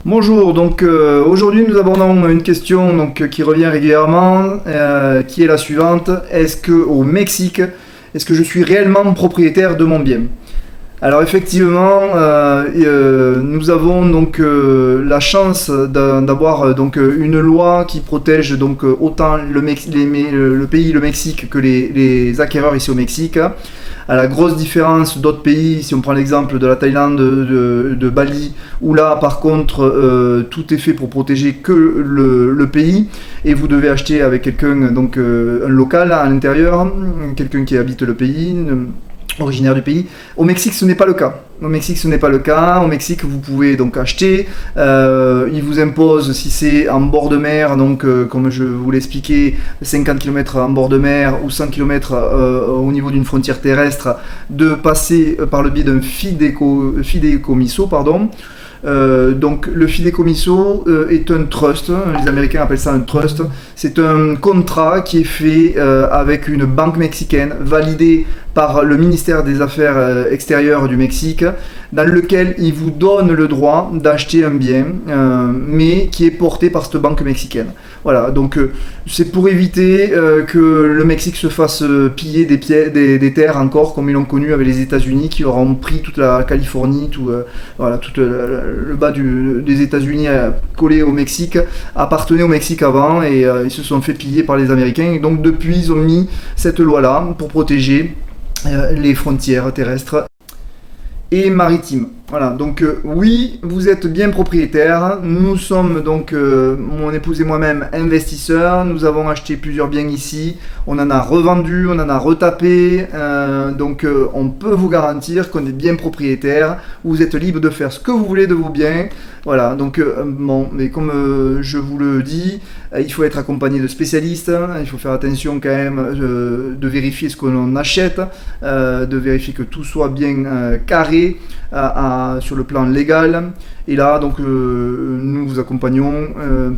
Bonjour, aujourd'hui nous abordons une question qui revient régulièrement, qui est la suivante. Est-ce que au Mexique, est-ce que je suis réellement propriétaire de mon bien? Alors effectivement, nous avons la chance d'avoir une loi qui protège autant le pays, le Mexique, que les acquéreurs ici au Mexique. À la grosse différence d'autres pays, si on prend l'exemple de la Thaïlande, de Bali, où là par contre tout est fait pour protéger que le pays, et vous devez acheter avec quelqu'un, un local à l'intérieur, quelqu'un qui habite le pays, originaire du pays. Au Mexique, ce n'est pas le cas. Au Mexique, ce n'est pas le cas. Au Mexique, vous pouvez donc acheter. Ils vous imposent, si c'est en bord de mer, comme je vous l'expliquais, 50 km en bord de mer ou 100 km au niveau d'une frontière terrestre, de passer par le biais d'un fideicomiso, pardon. Donc le fideicomiso est un trust, les Américains appellent ça un trust. C'est un contrat qui est fait avec une banque mexicaine, validé par le ministère des Affaires extérieures du Mexique, dans lequel il vous donne le droit d'acheter un bien, mais qui est porté par cette banque mexicaine. Voilà, donc c'est pour éviter que le Mexique se fasse piller des terres encore, comme ils l'ont connu avec les États-Unis, qui leur ont pris toute la Californie, tout le bas des États-Unis collé au Mexique, appartenait au Mexique avant, et ils se sont fait piller par les Américains. Et donc depuis, ils ont mis cette loi-là pour protéger les frontières terrestres et maritimes. Voilà, donc oui, vous êtes bien propriétaire. Nous sommes mon épouse et moi-même, investisseurs. Nous avons acheté plusieurs biens ici. On en a revendu, on en a retapé. On peut vous garantir qu'on est bien propriétaire. Vous êtes libre de faire ce que vous voulez de vos biens. Voilà, mais comme je vous le dis, il faut être accompagné de spécialistes. Il faut faire attention quand même de vérifier ce que l'on achète, de vérifier que tout soit bien carré sur le plan légal. Et là, nous vous accompagnons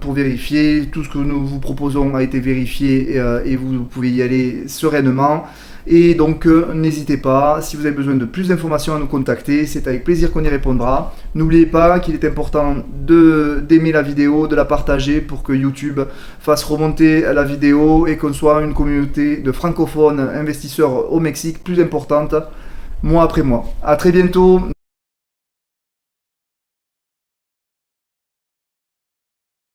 pour vérifier. Tout ce que nous vous proposons a été vérifié et vous pouvez y aller sereinement. Et n'hésitez pas, si vous avez besoin de plus d'informations, à nous contacter. C'est avec plaisir qu'on y répondra. N'oubliez pas qu'il est important d'aimer la vidéo, de la partager pour que YouTube fasse remonter la vidéo et qu'on soit une communauté de francophones investisseurs au Mexique plus importante, mois après mois. A très bientôt.